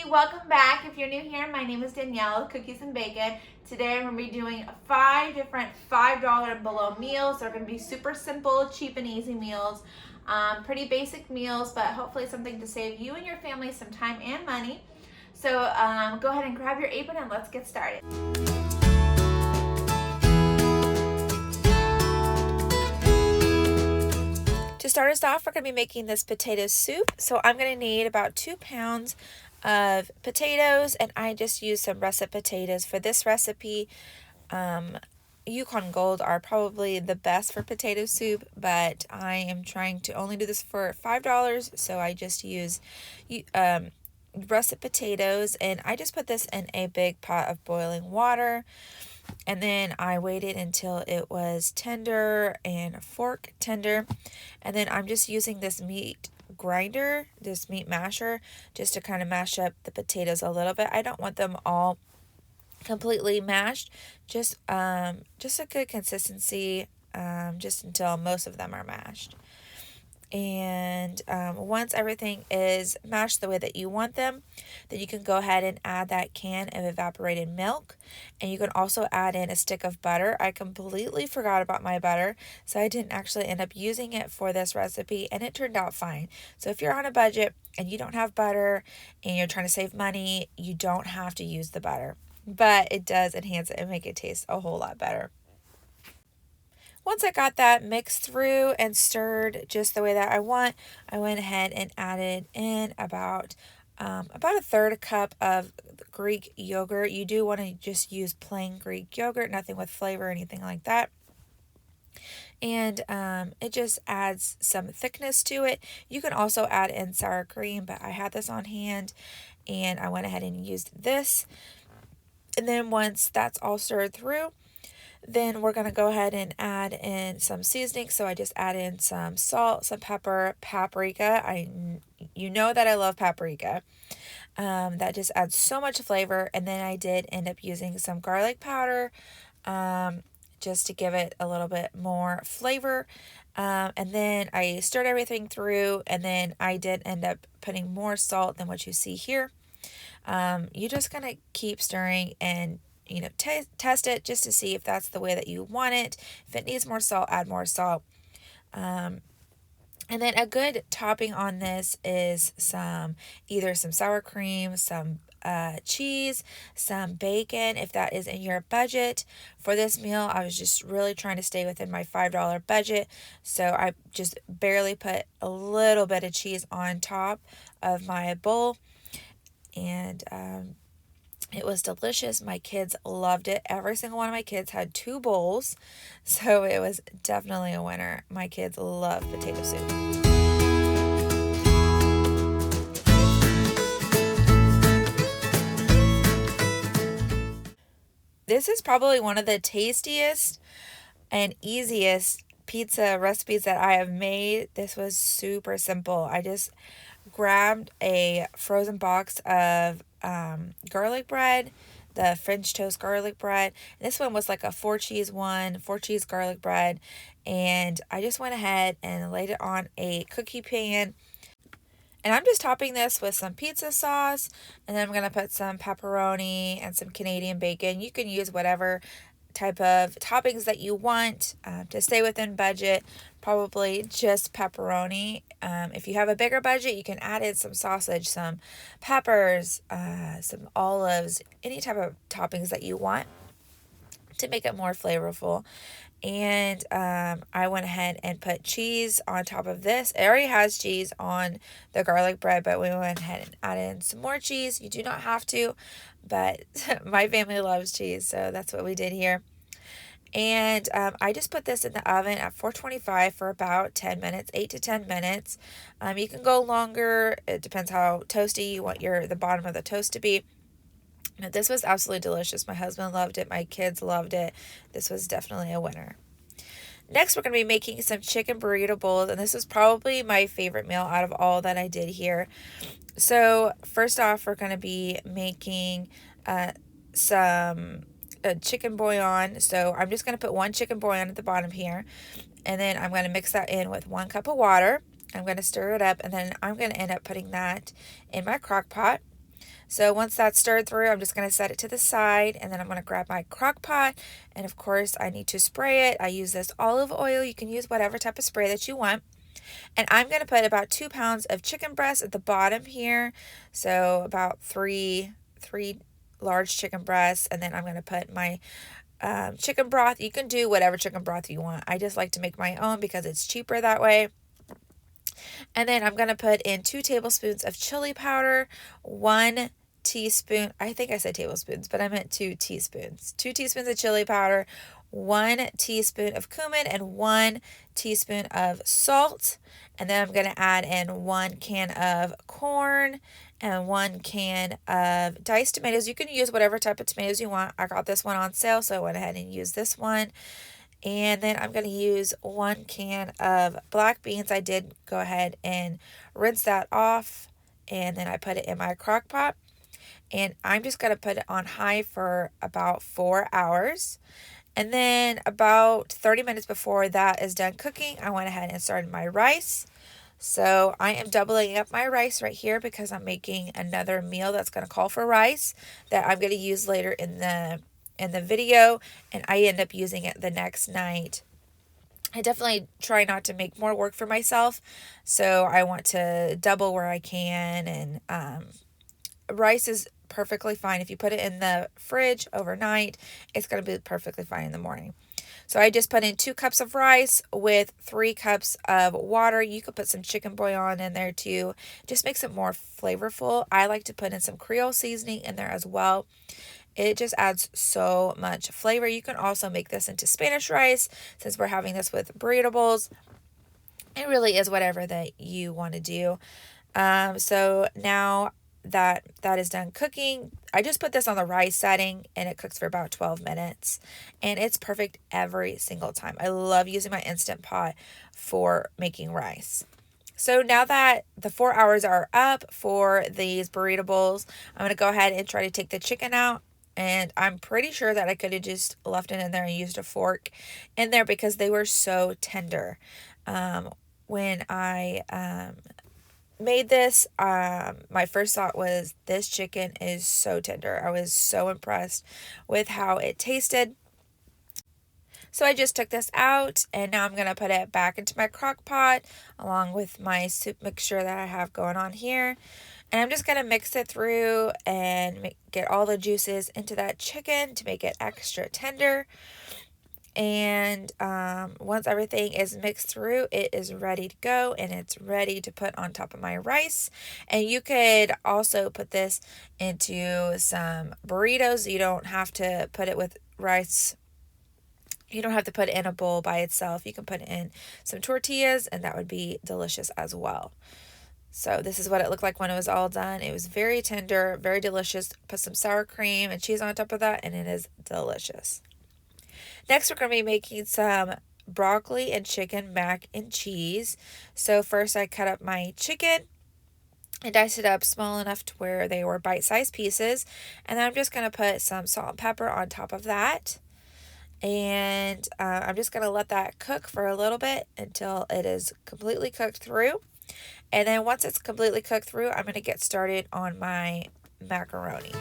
welcome back. If you're new here, my name is Danielle with Cookies and Bacon. Today I'm going to be doing 5 different $5 and below meals. They're going to be super simple, cheap and easy meals. Pretty basic meals, but hopefully something to save you and your family some time and money. So go ahead and grab your apron and let's get started. To start us off, we're going to be making this potato soup. So I'm going to need about 2 pounds of potatoes, and I just used some russet potatoes for this recipe. Yukon Gold are probably the best for potato soup, but I am trying to only do this for $5, so I just use russet potatoes, and I just put this in a big pot of boiling water. And then I waited until it was tender and fork tender. And then I'm just using this meat grinder, this meat masher, just to kind of mash up the potatoes a little bit. I don't want them all completely mashed, just a good consistency, just until most of them are mashed. And once everything is mashed the way that you want them, then you can go ahead and add that can of evaporated milk, and you can also add in a stick of butter. I completely forgot about my butter, so I didn't actually end up using it for this recipe, and it turned out fine. So if you're on a budget and you don't have butter and you're trying to save money, you don't have to use the butter, but it does enhance it and make it taste a whole lot better. Once I got that mixed through and stirred just the way that I want, I went ahead and added in about a third cup of Greek yogurt. You do want to just use plain Greek yogurt, nothing with flavor or anything like that. And it just adds some thickness to it. You can also add in sour cream, but I had this on hand and I went ahead and used this. And then once that's all stirred through, then we're going to go ahead and add in some seasoning. So I just add in some salt, some pepper, paprika. You know that I love paprika. That just adds so much flavor. And then I did end up using some garlic powder, just to give it a little bit more flavor. And then I stirred everything through, and then I did end up putting more salt than what you see here. You're just going to keep stirring and test it just to see if that's the way that you want it. If it needs more salt, add more salt. And then a good topping on this is either some sour cream, some cheese, some bacon, if that is in your budget. For this meal, I was just really trying to stay within my $5 budget, so I just barely put a little bit of cheese on top of my bowl. And it was delicious. My kids loved it. Every single one of my kids had 2 bowls, so it was definitely a winner. My kids love potato soup. This is probably one of the tastiest and easiest pizza recipes that I have made. This was super simple. I just grabbed a frozen box of garlic bread, the French toast garlic bread. This one was like a 4-cheese garlic bread, and I just went ahead and laid it on a cookie pan. And I'm just topping this with some pizza sauce, and then I'm going to put some pepperoni and some Canadian bacon. You can use whatever type of toppings that you want to stay within budget. Probably just pepperoni. If you have a bigger budget, you can add in some sausage, some peppers, some olives, any type of toppings that you want to make it more flavorful. And I went ahead and put cheese on top of this. It already has cheese on the garlic bread, but we went ahead and added in some more cheese. You do not have to, but my family loves cheese, so that's what we did here. And I just put this in the oven at 425 for about 10 minutes, 8 to 10 minutes. You can go longer. It depends how toasty you want the bottom of the toast to be. But this was absolutely delicious. My husband loved it. My kids loved it. This was definitely a winner. Next, we're going to be making some chicken burrito bowls, and this is probably my favorite meal out of all that I did here. So first off, we're going to be making some chicken bouillon. So I'm just going to put 1 chicken bouillon at the bottom here, and then I'm going to mix that in with 1 cup of water. I'm going to stir it up, and then I'm going to end up putting that in my crock pot. So once that's stirred through, I'm just going to set it to the side, and then I'm going to grab my crock pot, and of course I need to spray it. I use this olive oil. You can use whatever type of spray that you want. And I'm going to put about 2 pounds of chicken breast at the bottom here. So about three large chicken breasts, and then I'm going to put my chicken broth. You can do whatever chicken broth you want. I just like to make my own because it's cheaper that way. And then I'm going to put in 2 tablespoons of chili powder, 1 teaspoon, I think I said tablespoons, but I meant 2 teaspoons. 2 teaspoons of chili powder, 1 teaspoon of cumin, and 1 teaspoon of salt. And then I'm going to add in 1 can of corn and 1 can of diced tomatoes. You can use whatever type of tomatoes you want. I got this one on sale, so I went ahead and used this one. And then I'm going to use 1 can of black beans. I did go ahead and rinse that off, and then I put it in my crock pot. And I'm just going to put it on high for about 4 hours. And then about 30 minutes before that is done cooking, I went ahead and started my rice. So I am doubling up my rice right here because I'm making another meal that's going to call for rice that I'm going to use later in the video, and I end up using it the next night. I definitely try not to make more work for myself, so I want to double where I can, and rice is perfectly fine. If you put it in the fridge overnight, it's going to be perfectly fine in the morning. So I just put in 2 cups of rice with 3 cups of water. You could put some chicken bouillon in there too. Just makes it more flavorful. I like to put in some Creole seasoning in there as well. It just adds so much flavor. You can also make this into Spanish rice since we're having this with burrito bowls. It really is whatever that you want to do. So now that is done cooking, I just put this on the rice setting and it cooks for about 12 minutes, and it's perfect every single time. I love using my Instant Pot for making rice. So now that the 4 hours are up for these burrito bowls, I'm going to go ahead and try to take the chicken out. And I'm pretty sure that I could have just left it in there and used a fork in there because they were so tender. When I made this, my first thought was this chicken is so tender. I was so impressed with how it tasted. So I just took this out, and now I'm going to put it back into my crock pot along with my soup mixture that I have going on here. And I'm just going to mix it through and get all the juices into that chicken to make it extra tender. And once everything is mixed through, it is ready to go, and it's ready to put on top of my rice. And you could also put this into some burritos. You don't have to put it with rice. You don't have to put it in a bowl by itself. You can put it in some tortillas, and that would be delicious as well. So this is what it looked like when it was all done. It was very tender, very delicious. Put some sour cream and cheese on top of that, and it is delicious. Next, we're going to be making some broccoli and chicken mac and cheese. So first, I cut up my chicken and diced it up small enough to where they were bite-sized pieces. And then I'm just going to put some salt and pepper on top of that. And I'm just going to let that cook for a little bit until it is completely cooked through. And then once it's completely cooked through, I'm going to get started on my macaroni.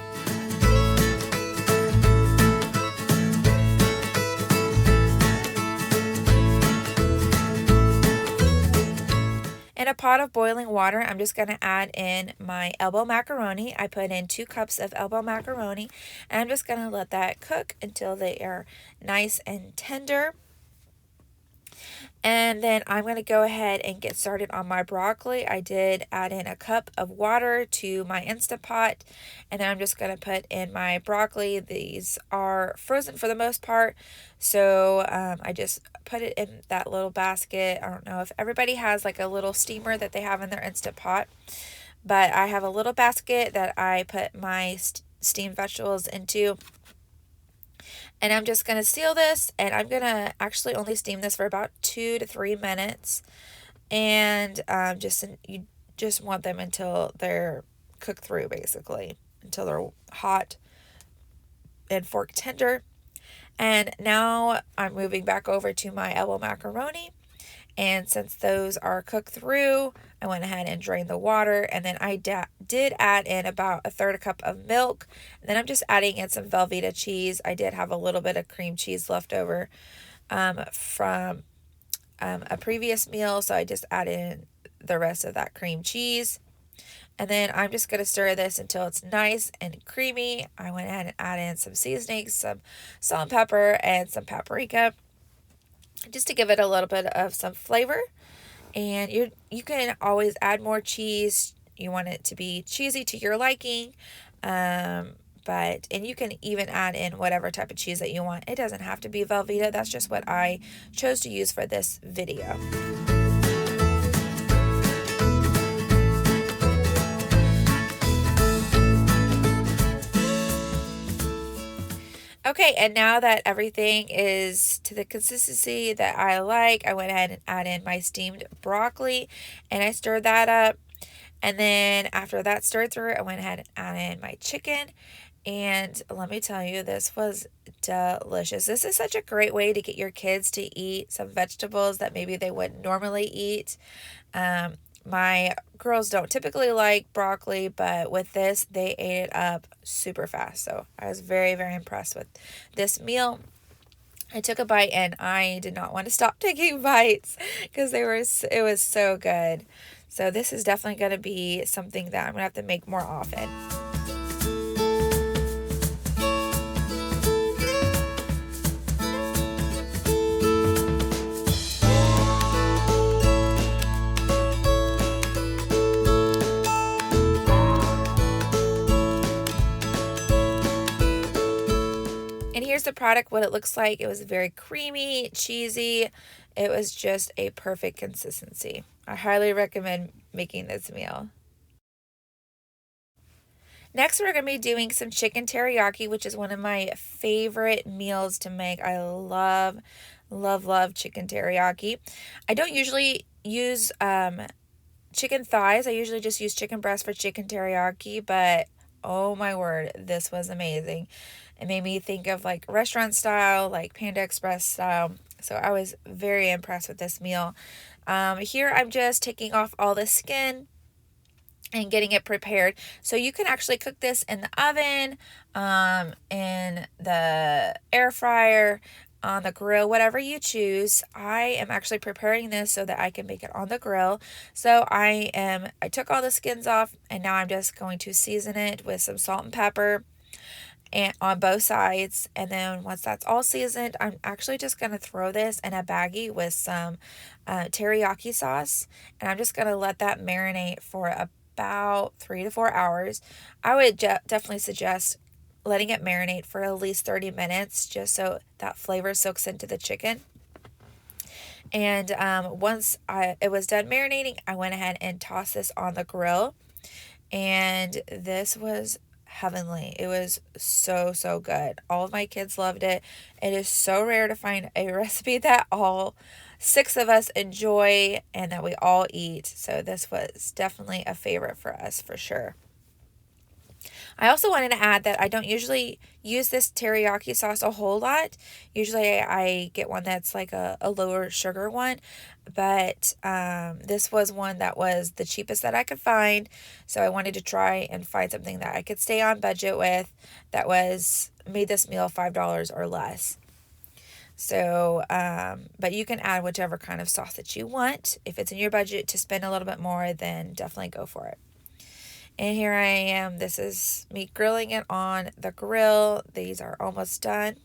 In a pot of boiling water, I'm just going to add in my elbow macaroni. I put in 2 cups of elbow macaroni, and I'm just going to let that cook until they are nice and tender. And then I'm going to go ahead and get started on my broccoli. I did add in a cup of water to my Instant Pot, and then I'm just going to put in my broccoli. These are frozen for the most part, so I just put it in that little basket. I don't know if everybody has like a little steamer that they have in their Instant Pot, but I have a little basket that I put my steamed vegetables into. And I'm just going to seal this, and I'm going to actually only steam this for about 2 to 3 minutes. And you just want them until they're cooked through, basically, until they're hot and fork tender. And now I'm moving back over to my elbow macaroni. And since those are cooked through, I went ahead and drained the water, and then I did add in about a third cup of milk. And then I'm just adding in some Velveeta cheese. I did have a little bit of cream cheese left over from a previous meal, so I just added in the rest of that cream cheese. And then I'm just going to stir this until it's nice and creamy. I went ahead and added in some seasonings, some salt and pepper, and some paprika, just to give it a little bit of some flavor. And you can always add more cheese. You want it to be cheesy to your liking. And you can even add in whatever type of cheese that you want. It doesn't have to be Velveeta. That's just what I chose to use for this video. Okay, and now that everything is to the consistency that I like, I went ahead and added in my steamed broccoli, and I stirred that up. And then after that stirred through, I went ahead and added in my chicken. And let me tell you, this was delicious. This is such a great way to get your kids to eat some vegetables that maybe they wouldn't normally eat. My girls don't typically like broccoli, but with this, they ate it up super fast. So I was very, very impressed with this meal. I took a bite and I did not want to stop taking bites because it was so good. So this is definitely going to be something that I'm going to have to make more often. And here's the product, what it looks like. It was very creamy, cheesy. It was just a perfect consistency. I highly recommend making this meal. Next, we're going to be doing some chicken teriyaki, which is one of my favorite meals to make. I love, love, love chicken teriyaki. I don't usually use chicken thighs. I usually just use chicken breast for chicken teriyaki, but oh my word, this was amazing. It made me think of like restaurant style, like Panda Express style. So I was very impressed with this meal. Here I'm just taking off all the skin and getting it prepared. So you can actually cook this in the oven, in the air fryer, on the grill, whatever you choose. I am actually preparing this so that I can make it on the grill. So I took all the skins off, and now I'm just going to season it with some salt and pepper and on both sides. And then once that's all seasoned, I'm actually just going to throw this in a baggie with some teriyaki sauce, and I'm just going to let that marinate for about 3 to 4 hours. I would definitely suggest letting it marinate for at least 30 minutes just so that flavor soaks into the chicken. And once it was done marinating, I went ahead and tossed this on the grill, and this was heavenly. It was so, so good. All of my kids loved it. It is so rare to find a recipe that all 6 of us enjoy and that we all eat. So this was definitely a favorite for us for sure. I also wanted to add that I don't usually use this teriyaki sauce a whole lot. Usually I get one that's like a lower sugar one, but this was one that was the cheapest that I could find. So I wanted to try and find something that I could stay on budget with that made this meal $5 or less. So, but you can add whichever kind of sauce that you want. If it's in your budget to spend a little bit more, then definitely go for it. And here I am. This is me grilling it on the grill. These are almost done.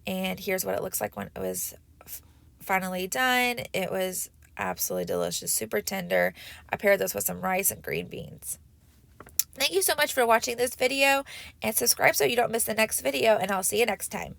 And here's what it looks like when it was finally done. It was absolutely delicious, super tender. I paired this with some rice and green beans. Thank you so much for watching this video, and subscribe so you don't miss the next video, and I'll see you next time.